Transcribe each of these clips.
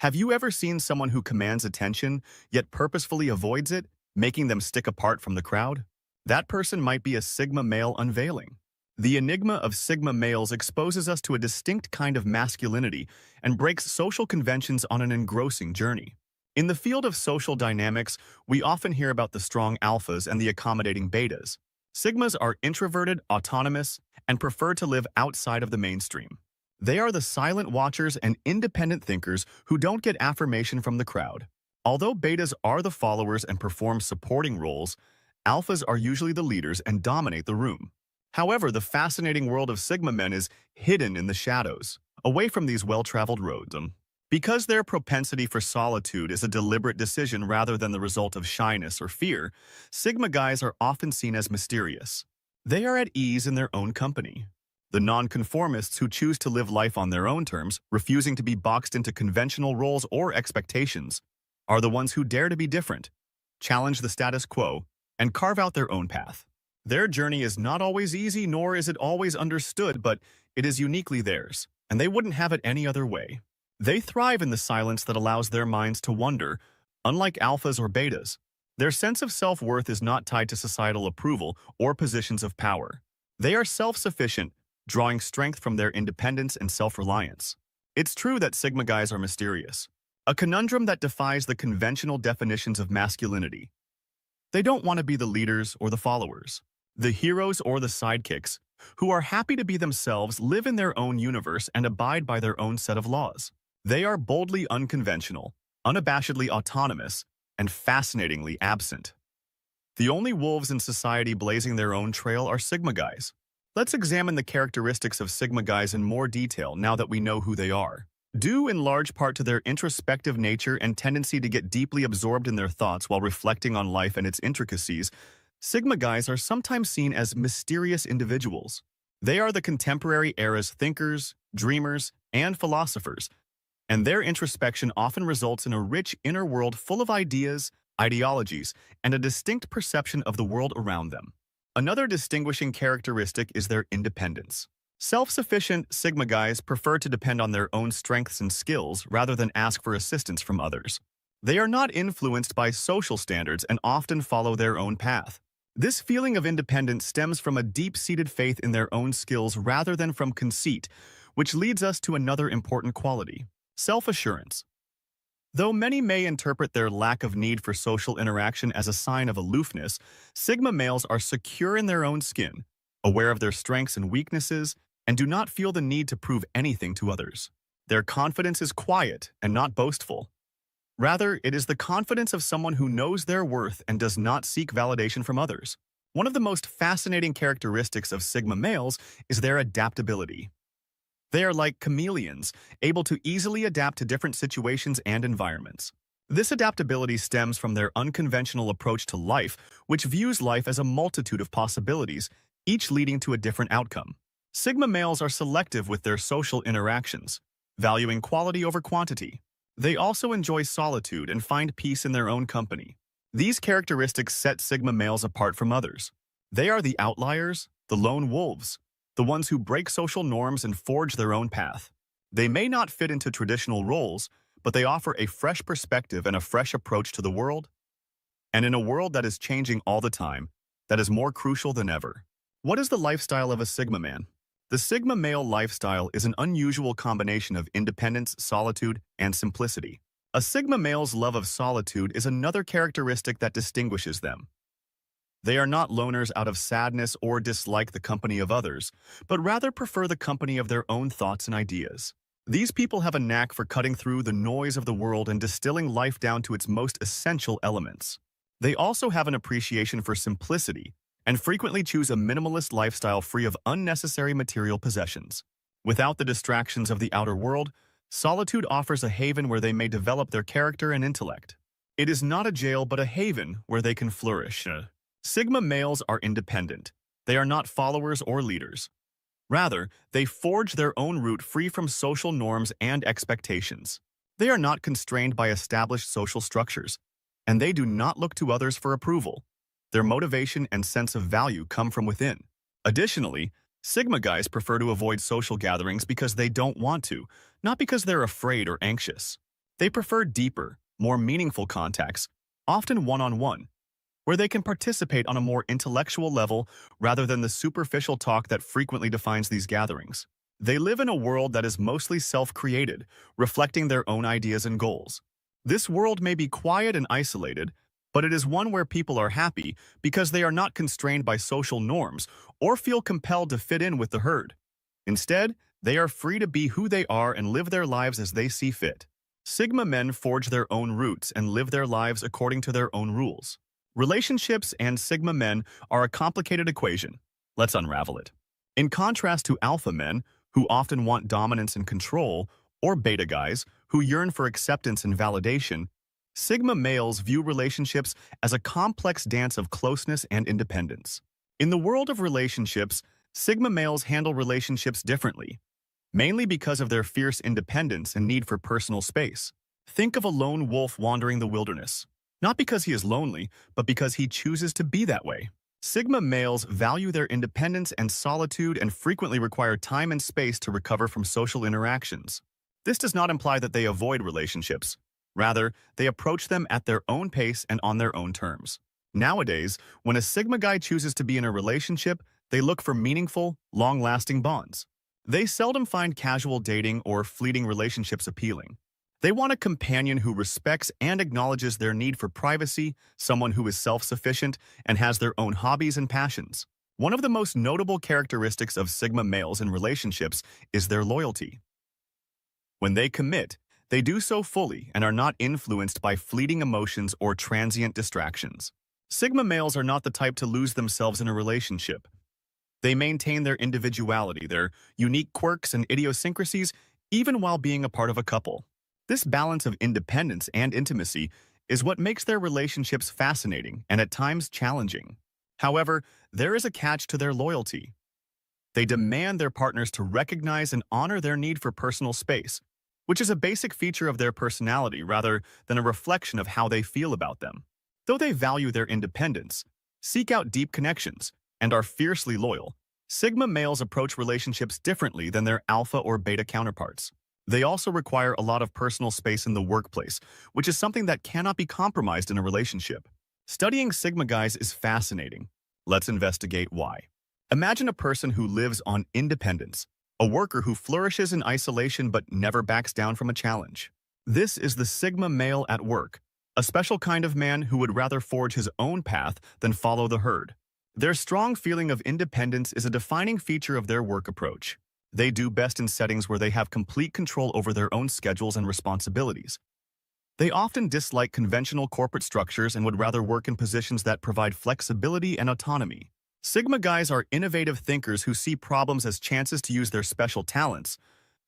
Have you ever seen someone who commands attention, yet purposefully avoids it, making them stick apart from the crowd? That person might be a Sigma male unveiling. The enigma of Sigma males exposes us to a distinct kind of masculinity and breaks social conventions on an engrossing journey. In the field of social dynamics, we often hear about the strong alphas and the accommodating betas. Sigmas are introverted, autonomous, and prefer to live outside of the mainstream. They are the silent watchers and independent thinkers who don't get affirmation from the crowd. Although betas are the followers and perform supporting roles, alphas are usually the leaders and dominate the room. However, the fascinating world of Sigma men is hidden in the shadows, away from these well-traveled roads. Because their propensity for solitude is a deliberate decision rather than the result of shyness or fear, Sigma guys are often seen as mysterious. They are at ease in their own company. The nonconformists who choose to live life on their own terms, refusing to be boxed into conventional roles or expectations, are the ones who dare to be different, challenge the status quo, and carve out their own path. Their journey is not always easy, nor is it always understood, but it is uniquely theirs, and they wouldn't have it any other way. They thrive in the silence that allows their minds to wander. Unlike alphas or betas, their sense of self-worth is not tied to societal approval or positions of power. They are self-sufficient, drawing strength from their independence and self-reliance. It's true that Sigma guys are mysterious, a conundrum that defies the conventional definitions of masculinity. They don't want to be the leaders or the followers, the heroes or the sidekicks, who are happy to be themselves, live in their own universe, and abide by their own set of laws. They are boldly unconventional, unabashedly autonomous, and fascinatingly absent. The only wolves in society blazing their own trail are Sigma guys. Let's examine the characteristics of Sigma guys in more detail now that we know who they are. Due in large part to their introspective nature and tendency to get deeply absorbed in their thoughts while reflecting on life and its intricacies, Sigma guys are sometimes seen as mysterious individuals. They are the contemporary era's thinkers, dreamers, and philosophers, and their introspection often results in a rich inner world full of ideas, ideologies, and a distinct perception of the world around them. Another distinguishing characteristic is their independence. Self-sufficient Sigma guys prefer to depend on their own strengths and skills rather than ask for assistance from others. They are not influenced by social standards and often follow their own path. This feeling of independence stems from a deep-seated faith in their own skills rather than from conceit, which leads us to another important quality: self-assurance. Though many may interpret their lack of need for social interaction as a sign of aloofness, Sigma males are secure in their own skin, aware of their strengths and weaknesses, and do not feel the need to prove anything to others. Their confidence is quiet and not boastful. Rather, it is the confidence of someone who knows their worth and does not seek validation from others. One of the most fascinating characteristics of Sigma males is their adaptability. They are like chameleons, able to easily adapt to different situations and environments. This adaptability stems from their unconventional approach to life, which views life as a multitude of possibilities, each leading to a different outcome. Sigma males are selective with their social interactions, valuing quality over quantity. They also enjoy solitude and find peace in their own company. These characteristics set Sigma males apart from others. They are the outliers, the lone wolves, the ones who break social norms and forge their own path. They may not fit into traditional roles, but they offer a fresh perspective and a fresh approach to the world. And in a world that is changing all the time, that is more crucial than ever. What is the lifestyle of a Sigma man? The Sigma male lifestyle is an unusual combination of independence, solitude, and simplicity. A Sigma male's love of solitude is another characteristic that distinguishes them. They are not loners out of sadness or dislike the company of others, but rather prefer the company of their own thoughts and ideas. These people have a knack for cutting through the noise of the world and distilling life down to its most essential elements. They also have an appreciation for simplicity and frequently choose a minimalist lifestyle free of unnecessary material possessions. Without the distractions of the outer world, solitude offers a haven where they may develop their character and intellect. It is not a jail but a haven where they can flourish. Sigma males are independent. They are not followers or leaders. Rather, they forge their own route free from social norms and expectations. They are not constrained by established social structures, and they do not look to others for approval. Their motivation and sense of value come from within. Additionally, Sigma guys prefer to avoid social gatherings because they don't want to, not because they're afraid or anxious. They prefer deeper, more meaningful contacts, often one-on-one, where they can participate on a more intellectual level rather than the superficial talk that frequently defines these gatherings. They live in a world that is mostly self-created, reflecting their own ideas and goals. This world may be quiet and isolated, but it is one where people are happy because they are not constrained by social norms or feel compelled to fit in with the herd. Instead, they are free to be who they are and live their lives as they see fit. Sigma men forge their own roots and live their lives according to their own rules. Relationships and Sigma men are a complicated equation. Let's unravel it. In contrast to alpha men, who often want dominance and control, or beta guys, who yearn for acceptance and validation, Sigma males view relationships as a complex dance of closeness and independence. In the world of relationships, Sigma males handle relationships differently, mainly because of their fierce independence and need for personal space. Think of a lone wolf wandering the wilderness, not because he is lonely, but because he chooses to be that way. Sigma males value their independence and solitude and frequently require time and space to recover from social interactions. This does not imply that they avoid relationships. Rather, they approach them at their own pace and on their own terms. Nowadays, when a Sigma guy chooses to be in a relationship, they look for meaningful, long-lasting bonds. They seldom find casual dating or fleeting relationships appealing. They want a companion who respects and acknowledges their need for privacy, someone who is self-sufficient and has their own hobbies and passions. One of the most notable characteristics of Sigma males in relationships is their loyalty. When they commit, they do so fully and are not influenced by fleeting emotions or transient distractions. Sigma males are not the type to lose themselves in a relationship. They maintain their individuality, their unique quirks and idiosyncrasies, even while being a part of a couple. This balance of independence and intimacy is what makes their relationships fascinating and at times challenging. However, there is a catch to their loyalty. They demand their partners to recognize and honor their need for personal space, which is a basic feature of their personality rather than a reflection of how they feel about them. Though they value their independence, seek out deep connections, and are fiercely loyal, Sigma males approach relationships differently than their alpha or beta counterparts. They also require a lot of personal space in the workplace, which is something that cannot be compromised in a relationship. Studying Sigma guys is fascinating. Let's investigate why. Imagine a person who lives on independence, a worker who flourishes in isolation but never backs down from a challenge. This is the Sigma male at work, a special kind of man who would rather forge his own path than follow the herd. Their strong feeling of independence is a defining feature of their work approach. They do best in settings where they have complete control over their own schedules and responsibilities. They often dislike conventional corporate structures and would rather work in positions that provide flexibility and autonomy. Sigma guys are innovative thinkers who see problems as chances to use their special talents.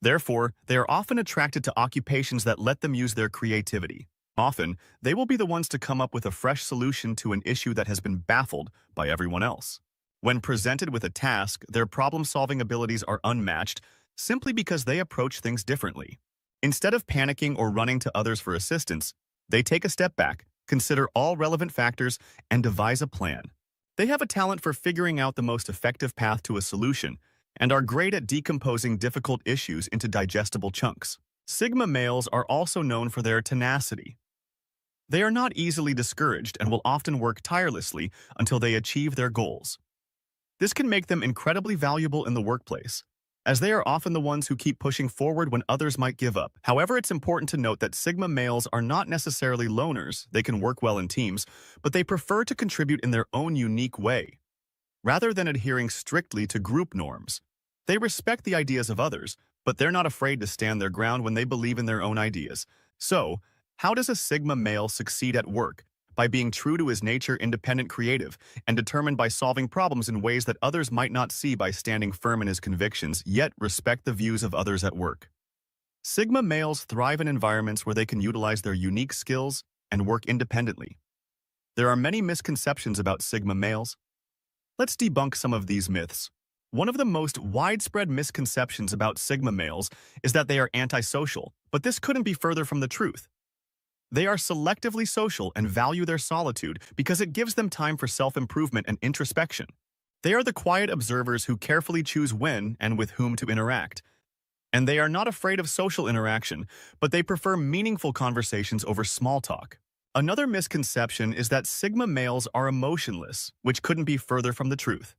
Therefore, they are often attracted to occupations that let them use their creativity. Often, they will be the ones to come up with a fresh solution to an issue that has been baffled by everyone else. When presented with a task, their problem-solving abilities are unmatched simply because they approach things differently. Instead of panicking or running to others for assistance, they take a step back, consider all relevant factors, and devise a plan. They have a talent for figuring out the most effective path to a solution and are great at decomposing difficult issues into digestible chunks. Sigma males are also known for their tenacity. They are not easily discouraged and will often work tirelessly until they achieve their goals. This can make them incredibly valuable in the workplace, as they are often the ones who keep pushing forward when others might give up. However, it's important to note that Sigma males are not necessarily loners. They can work well in teams, but they prefer to contribute in their own unique way. Rather than adhering strictly to group norms, they respect the ideas of others, but they're not afraid to stand their ground when they believe in their own ideas. So, how does a Sigma male succeed at work? By being true to his nature, independent, creative, and determined by solving problems in ways that others might not see, by standing firm in his convictions, yet respect the views of others at work. Sigma males thrive in environments where they can utilize their unique skills and work independently. There are many misconceptions about Sigma males. Let's debunk some of these myths. One of the most widespread misconceptions about Sigma males is that they are antisocial, but this couldn't be further from the truth. They are selectively social and value their solitude because it gives them time for self-improvement and introspection. They are the quiet observers who carefully choose when and with whom to interact. And they are not afraid of social interaction, but they prefer meaningful conversations over small talk. Another misconception is that Sigma males are emotionless, which couldn't be further from the truth.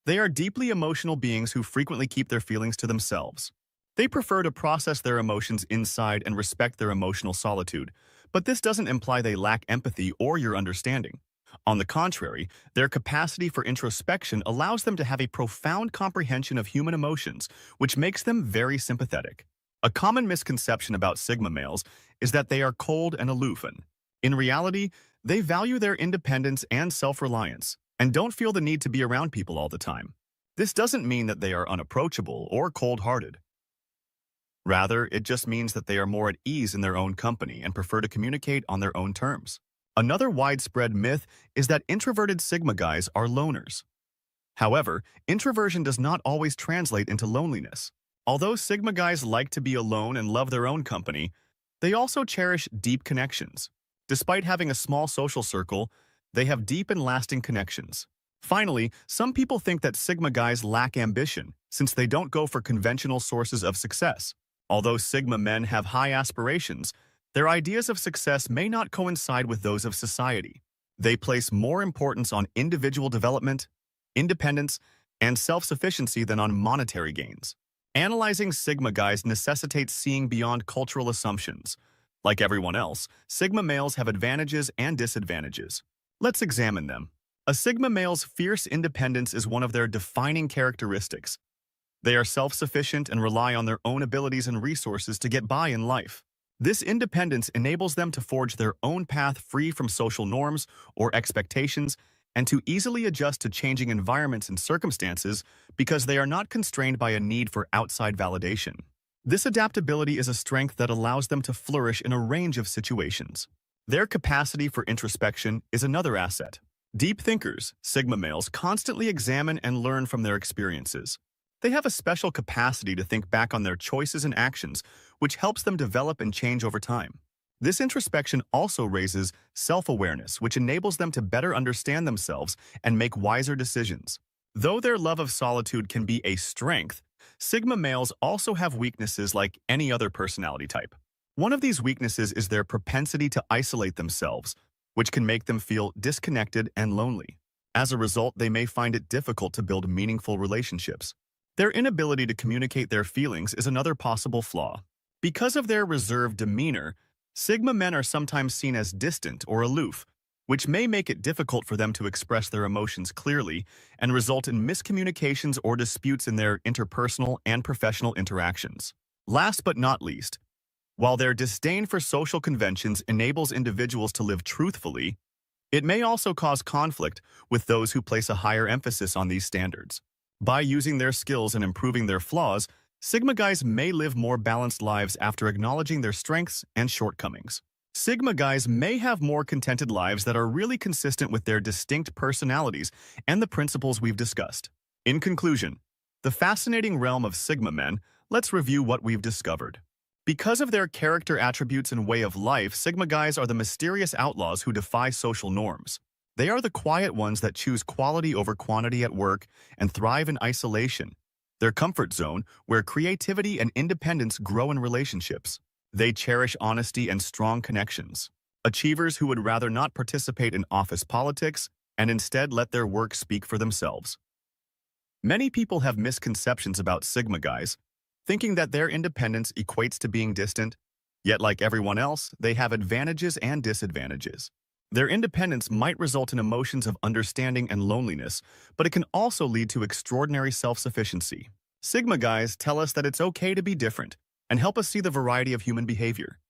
They are deeply emotional beings who frequently keep their feelings to themselves. They prefer to process their emotions inside and respect their emotional solitude, but this doesn't imply they lack empathy or your understanding. On the contrary, their capacity for introspection allows them to have a profound comprehension of human emotions, which makes them very sympathetic. A common misconception about Sigma males is that they are cold and aloof, and in reality, they value their independence and self-reliance and don't feel the need to be around people all the time. This doesn't mean that they are unapproachable or cold-hearted. Rather, it just means that they are more at ease in their own company and prefer to communicate on their own terms. Another widespread myth is that introverted Sigma guys are loners. However, introversion does not always translate into loneliness. Although Sigma guys like to be alone and love their own company, they also cherish deep connections. Despite having a small social circle, they have deep and lasting connections. Finally, some people think that Sigma guys lack ambition since they don't go for conventional sources of success. Although Sigma men have high aspirations, their ideas of success may not coincide with those of society. They place more importance on individual development, independence, and self-sufficiency than on monetary gains. Analyzing Sigma guys necessitates seeing beyond cultural assumptions. Like everyone else, Sigma males have advantages and disadvantages. Let's examine them. A Sigma male's fierce independence is one of their defining characteristics. They are self-sufficient and rely on their own abilities and resources to get by in life. This independence enables them to forge their own path free from social norms or expectations and to easily adjust to changing environments and circumstances because they are not constrained by a need for outside validation. This adaptability is a strength that allows them to flourish in a range of situations. Their capacity for introspection is another asset. Deep thinkers, Sigma males, constantly examine and learn from their experiences. They have a special capacity to think back on their choices and actions, which helps them develop and change over time. This introspection also raises self-awareness, which enables them to better understand themselves and make wiser decisions. Though their love of solitude can be a strength, Sigma males also have weaknesses like any other personality type. One of these weaknesses is their propensity to isolate themselves, which can make them feel disconnected and lonely. As a result, they may find it difficult to build meaningful relationships. Their inability to communicate their feelings is another possible flaw. Because of their reserved demeanor, Sigma men are sometimes seen as distant or aloof, which may make it difficult for them to express their emotions clearly and result in miscommunications or disputes in their interpersonal and professional interactions. Last but not least, while their disdain for social conventions enables individuals to live truthfully, it may also cause conflict with those who place a higher emphasis on these standards. By using their skills and improving their flaws, Sigma guys may live more balanced lives after acknowledging their strengths and shortcomings. Sigma guys may have more contented lives that are really consistent with their distinct personalities and the principles we've discussed. In conclusion, the fascinating realm of Sigma men, let's review what we've discovered. Because of their character attributes and way of life, Sigma guys are the mysterious outlaws who defy social norms. They are the quiet ones that choose quality over quantity at work and thrive in isolation, their comfort zone where creativity and independence grow in relationships. They cherish honesty and strong connections, achievers who would rather not participate in office politics and instead let their work speak for themselves. Many people have misconceptions about Sigma guys, thinking that their independence equates to being distant, yet like everyone else, they have advantages and disadvantages. Their independence might result in emotions of understanding and loneliness, but it can also lead to extraordinary self-sufficiency. Sigma guys tell us that it's okay to be different and help us see the variety of human behavior.